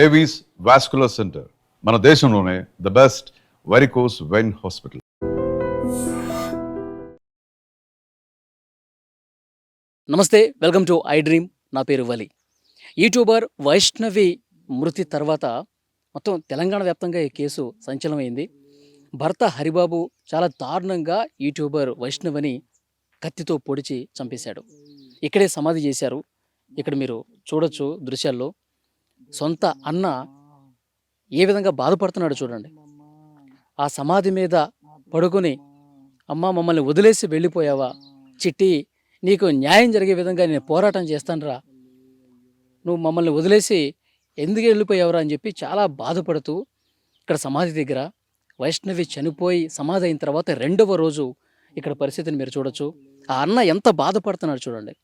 Avis vascular centre మన దేశంలోనే the best varicose vein hospital. నమస్తే, వెల్కమ్ టు ఐ డ్రీమ్. నా పేరు వలి. యూట్యూబర్ వైష్ణవి మృతి తర్వాత మొత్తం తెలంగాణ వ్యాప్తంగా ఈ కేసు సంచలనమైంది. భర్త హరిబాబు చాలా దారుణంగా యూట్యూబర్ వైష్ణవిని కత్తితో పొడిచి చంపేశాడు. ఇక్కడే సమాధి చేశారు. ఇక్కడ మీరు చూడొచ్చు దృశ్యాల్లో. సొంత అన్న ఏ విధంగా బాధపడుతున్నాడు చూడండి. ఆ సమాధి మీద పడుకొని, అమ్మ మమ్మల్ని వదిలేసి వెళ్ళిపోయావా చిట్టి, నీకు న్యాయం జరిగే విధంగా నేను పోరాటం చేస్తానురా, నువ్వు మమ్మల్ని వదిలేసి ఎందుకు వెళ్ళిపోయావురా అని చెప్పి చాలా బాధపడుతూ ఇక్కడ సమాధి దగ్గర వైష్ణవి చనిపోయి సమాధి అయిన తర్వాత రెండవ రోజు ఇక్కడ పరిస్థితిని మీరు చూడొచ్చు. ఆ అన్న ఎంత బాధపడుతున్నాడు చూడండి.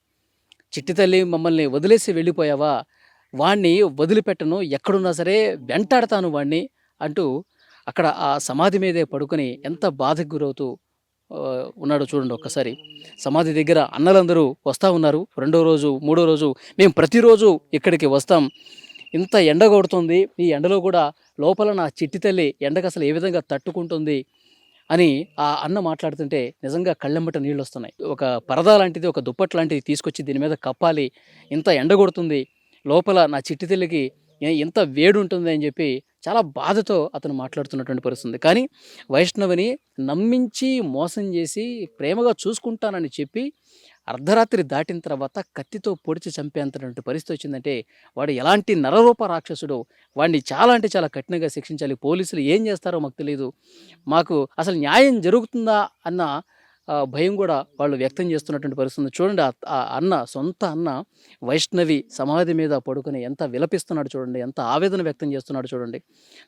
చిట్టి తల్లి, మమ్మల్ని వదిలేసి వెళ్ళిపోయావా, వాణ్ణి వదిలిపెట్టను, ఎక్కడున్నా సరే వెంటాడతాను వాణ్ణి అంటూ అక్కడ ఆ సమాధి మీదే పడుకొని ఎంత బాధకు గురవుతూ ఉన్నాడో చూడండి ఒక్కసారి. సమాధి దగ్గర అన్నలందరూ వస్తూ ఉన్నారు. రెండో రోజు, మూడో రోజు, మేము ప్రతిరోజు ఇక్కడికి వస్తాం, ఇంత ఎండ కొడుతుంది, ఈ ఎండలో కూడా లోపల నా చిట్టి తల్లి ఎండకు అసలు ఏ విధంగా తట్టుకుంటుంది అని ఆ అన్న మాట్లాడుతుంటే నిజంగా కళ్ళెంబట నీళ్ళు వస్తున్నాయి. ఒక పరదా లాంటిది, ఒక దుప్పట్ లాంటిది తీసుకొచ్చి దీని మీద కప్పాలి, ఇంత ఎండ కొడుతుంది, లోపల నా చిట్టి తల్లికి ఎంత వేడి ఉంటుంది అని చెప్పి చాలా బాధతో అతను మాట్లాడుతున్నటువంటి పరిస్థితుంది. కానీ వైష్ణవిని నమ్మించి మోసం చేసి ప్రేమగా చూసుకుంటానని చెప్పి అర్ధరాత్రి దాటిన తర్వాత కత్తితో పొడిచి చంపేంతటువంటి పరిస్థితి వచ్చిందంటే వాడు ఎలాంటి నరరూప రాక్షసుడో, వాడిని చాలా అంటే చాలా కఠినంగా శిక్షించాలి. పోలీసులు ఏం చేస్తారో మాకు తెలియదు, మాకు అసలు న్యాయం జరుగుతుందా అన్న భయం కూడా వాళ్ళు వ్యక్తం చేస్తున్నటువంటి పరిస్థితి చూడండి. ఆ అన్న, సొంత అన్న వైష్ణవి సమాధి మీద పడుకొని ఎంత విలపిస్తున్నాడు చూడండి, ఎంత ఆవేదన వ్యక్తం చేస్తున్నాడు చూడండి.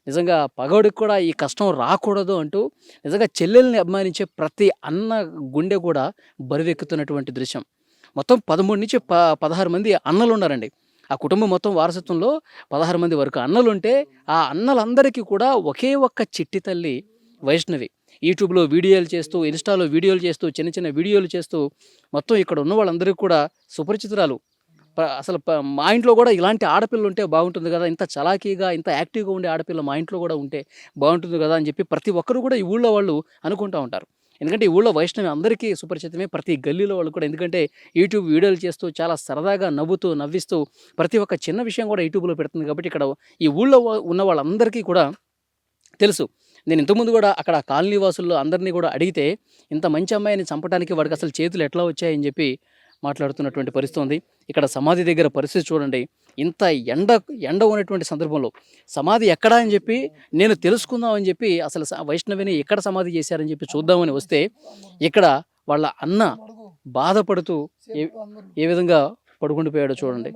నిజంగా పగోడికి కూడా ఈ కష్టం రాకూడదు అంటూ నిజంగా చెల్లెల్ని అభిమానించే ప్రతి అన్న గుండె కూడా బరువెక్కుతున్నటువంటి దృశ్యం. మొత్తం 13 నుంచి 16 మంది అన్నలు ఉన్నారండి. ఆ కుటుంబం మొత్తం వారసత్వంలో 16 మంది వరకు అన్నలుంటే ఆ అన్నలందరికీ కూడా ఒకే ఒక్క చిట్టి తల్లి వైష్ణవి. యూట్యూబ్లో వీడియోలు చేస్తూ, ఇన్స్టాలో వీడియోలు చేస్తూ, చిన్న చిన్న వీడియోలు చేస్తూ మొత్తం ఇక్కడ ఉన్న వాళ్ళందరికీ కూడా సుపరిచితురాలు. అసలు మా ఇంట్లో కూడా ఇలాంటి ఆడపిల్ల ఉంటే బాగుంటుంది కదా, ఇంత చలాకీగా ఇంత యాక్టివ్గా ఉండే ఆడపిల్ల మా ఇంట్లో కూడా ఉంటే బాగుంటుంది కదా అని చెప్పి ప్రతి ఒక్కరు కూడా ఈ ఊళ్ళో వాళ్ళు అనుకుంటూ ఉంటారు. ఎందుకంటే ఈ ఊళ్ళో వైష్ణవి అందరికీ సుపరిచితమే, ప్రతి గల్లీలో వాళ్ళు కూడా. ఎందుకంటే యూట్యూబ్ వీడియోలు చేస్తూ చాలా సరదాగా నవ్వుతూ నవ్విస్తూ ప్రతి ఒక్క చిన్న విషయం కూడా యూట్యూబ్లో పెడుతుంది. కాబట్టి ఇక్కడ ఈ ఊళ్ళో ఉన్న వాళ్ళందరికీ కూడా తెలుసు. నేను ఇంతకుముందు కూడా అక్కడ కాలనీ వాసుల్లో అందరినీ కూడా అడిగితే ఇంత మంచి అమ్మాయిని చంపడానికి వాడికి అసలు చేతులు ఎట్లా వచ్చాయని చెప్పి మాట్లాడుతున్నటువంటి పరిస్థితి ఉంది. ఇక్కడ సమాధి దగ్గర పరిస్థితి చూడండి. ఇంత ఎండ ఉన్నటువంటి సందర్భంలో సమాధి ఎక్కడా అని చెప్పి నేను తెలుసుకుందామని చెప్పి అసలు వైష్ణవిని ఎక్కడ సమాధి చేశారని చెప్పి చూద్దామని వస్తే ఇక్కడ వాళ్ళ అన్న బాధపడుతూ ఏ విధంగా పడుకుండిపోయాడో చూడండి.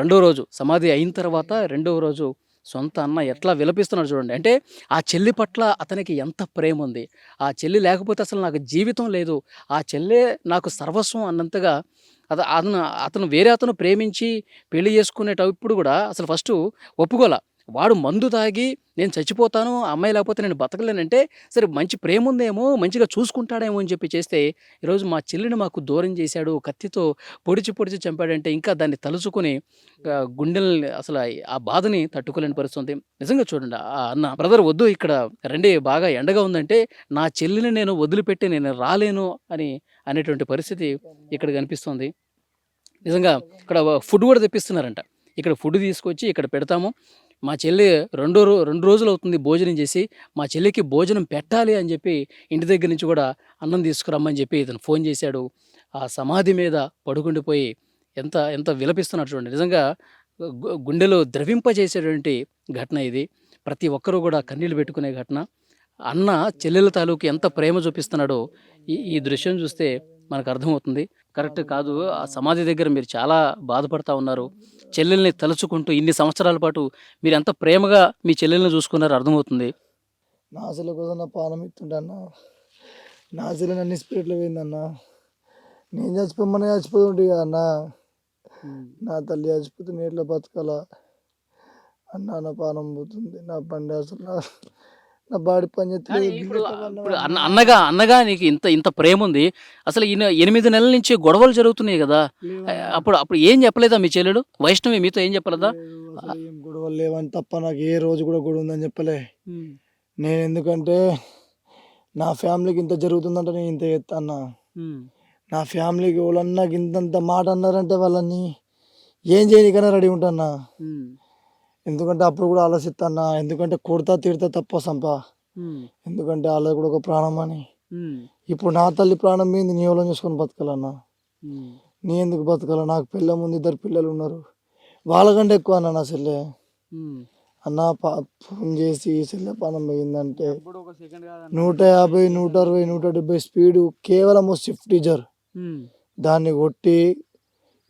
రెండో రోజు సమాధి అయిన తర్వాత రెండవ రోజు సొంత అన్న ఎట్లా విలపిస్తున్నాడు చూడండి. అంటే ఆ చెల్లి పట్ల అతనికి ఎంత ప్రేమ ఉంది, ఆ చెల్లి లేకపోతే అసలు నాకు జీవితం లేదు, ఆ చెల్లె నాకు సర్వస్వం అన్నంతగా అతను వేరే అతను ప్రేమించి పెళ్లి చేసుకునేటప్పుడు కూడా అసలు ఫస్ట్ ఒప్పుకోలే. వాడు మందు తాగి నేను చచ్చిపోతాను, ఆ అమ్మాయి లేకపోతే నేను బతకలేనంటే సరే మంచి ప్రేమ ఉందేమో, మంచిగా చూసుకుంటాడేమో అని చెప్పి చేస్తే ఈరోజు మా చెల్లిని మాకు దూరం చేశాడు, కత్తితో పొడిచి చంపాడంటే ఇంకా దాన్ని తలుచుకొని గుండెల్ని అసలు ఆ బాధని తట్టుకోలేని పరిస్థితి. నిజంగా చూడండి, ఆ అన్న బ్రదర్ వద్దు ఇక్కడ రండి, బాగా ఎండగా ఉందంటే నా చెల్లిని నేను వదిలిపెట్టి నేను రాలేను అని అనేటువంటి పరిస్థితి ఇక్కడ కనిపిస్తుంది. నిజంగా ఇక్కడ ఫుడ్ కూడా తెప్పిస్తున్నారంట. ఇక్కడ ఫుడ్ తీసుకొచ్చి ఇక్కడ పెడతాము, మా చెల్లి 2 రోజులు అవుతుంది భోజనం చేసి, మా చెల్లికి భోజనం పెట్టాలి అని చెప్పి ఇంటి దగ్గర నుంచి కూడా అన్నం తీసుకురమ్మని చెప్పి ఇతను ఫోన్ చేశాడు. ఆ సమాధి మీద పడుకుండిపోయి ఎంత ఎంత విలపిస్తున్నాడు చూడండి. నిజంగా గుండెలో ద్రవింపజేసేటువంటి ఘటన ఇది. ప్రతి ఒక్కరూ కూడా కన్నీళ్ళు పెట్టుకునే ఘటన. అన్న చెల్లెల తాలూకు ఎంత ప్రేమ చూపిస్తున్నాడో ఈ దృశ్యం చూస్తే మనకు అర్థమవుతుంది. కరెక్ట్ కాదు, ఆ సమాధి దగ్గర మీరు చాలా బాధపడతా ఉన్నారు. చెల్లెల్ని తలుచుకుంటూ ఇన్ని సంవత్సరాల పాటు మీరు ఎంత ప్రేమగా మీ చెల్లెల్ని చూసుకున్నారో అర్థమవుతుంది. నా చెల్లె కోసం నా పానం ఇస్తుంటన్న, నా చెల్లె నన్ను స్పిరిట్లో పోయిందన్న, నేను చచ్చిపోమని చచ్చిపోతుంటే అన్న, నా తల్లి చచ్చిపోతే నేను బతకాల అన్న, నా పానం పోతుంది, నా బండి అసలు నా బాడీ పని కానీ చేస్తలేదు. ఇప్పుడు ఇప్పుడు అన్నగా నీకు ఇంత ప్రేమ ఉంది. అసలు ఈయన 8 నెలల నుంచి గొడవలు జరుగుతున్నాయి కదా. అప్పుడు ఏం చెప్పలేదా మీ చెల్లెడు వైష్ణవి మీతో ఏం చెప్పలేదా? అసలు ఏం గొడవలు లేవని తప్ప నాకు ఏ రోజు కూడా గొడవ ఉందని చెప్పలే. నేను ఎందుకంటే నా ఫ్యామిలీకి ఇంత జరుగుతుందంటే నేను ఇంత చేస్తాను. నా ఫ్యామిలీకి వాళ్ళన్నా ఇంతంత మాట అన్నారంటే వాళ్ళని ఏం చేయనికైనా రెడీ ఉంటానా. ఎందుకంటే అప్పుడు కూడా ఆలోచిస్తానా, ఎందుకంటే కొడతా తిడతా తప్ప సంప, ఎందుకంటే వాళ్ళది కూడా ఒక ప్రాణం అని. ఇప్పుడు నా తల్లి ప్రాణం మీద నీ ఎవరో చూసుకొని బతకాలన్నా. నీ ఎందుకు బతకాల? నాకు పిల్ల ముందు 2 పిల్లలు ఉన్నారు. వాళ్ళకంటే ఎక్కువ అన్న నా చెల్లె. అన్న ఫోన్ చేసి చెల్లె పానం పోయిందంటే 150, 160, 170 స్పీడు కేవలం స్విఫ్ట్ డిజైర్ దాన్ని కొట్టి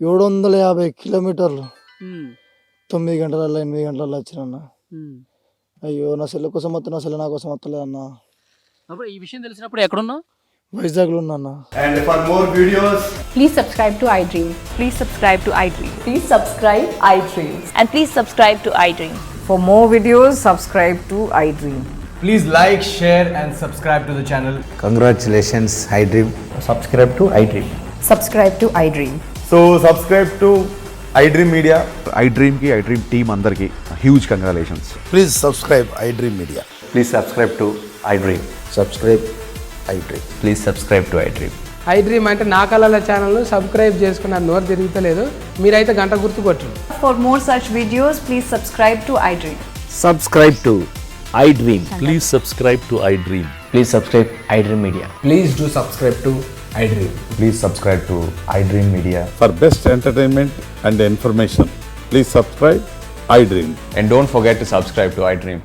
750 కిలోమీటర్లు 9 గంటలలో 8 గంటలలో వచ్చినన్న. అయ్యో నా చెల్లె కోసం వస్తా, నా చెల్లె నా కోసం వస్తలే అన్న. అప్పుడు ఈ విషయం తెలిసినప్పుడు ఎక్కడున్నావు? వైజాగ్లో ఉన్నా. And for more videos, Please subscribe to iDream. Please subscribe to iDream. Please subscribe iDream. And please subscribe to iDream. For more videos, subscribe to iDream. please like, share and subscribe to the channel. Congratulations, iDream. Subscribe to iDream. Subscribe to iDream. So subscribe to iDream Media. iDream team అందరికి huge congratulations. Please subscribe iDream Media. Please subscribe to iDream. Subscribe iDream. Please subscribe to iDream. iDream అంటే నా కళల ఛానల్ను subscribe చేసుకున్న నోరు తిరుగుతలేదు. మీరైతే గంట గుర్తు కొట్టండి. For more such videos, please subscribe to iDream. Subscribe to iDream. Please subscribe to iDream. Please subscribe iDream Media. Please do subscribe to iDream. Please subscribe to iDream Media. For best entertainment and information, please subscribe iDream. And don't forget to subscribe to iDream.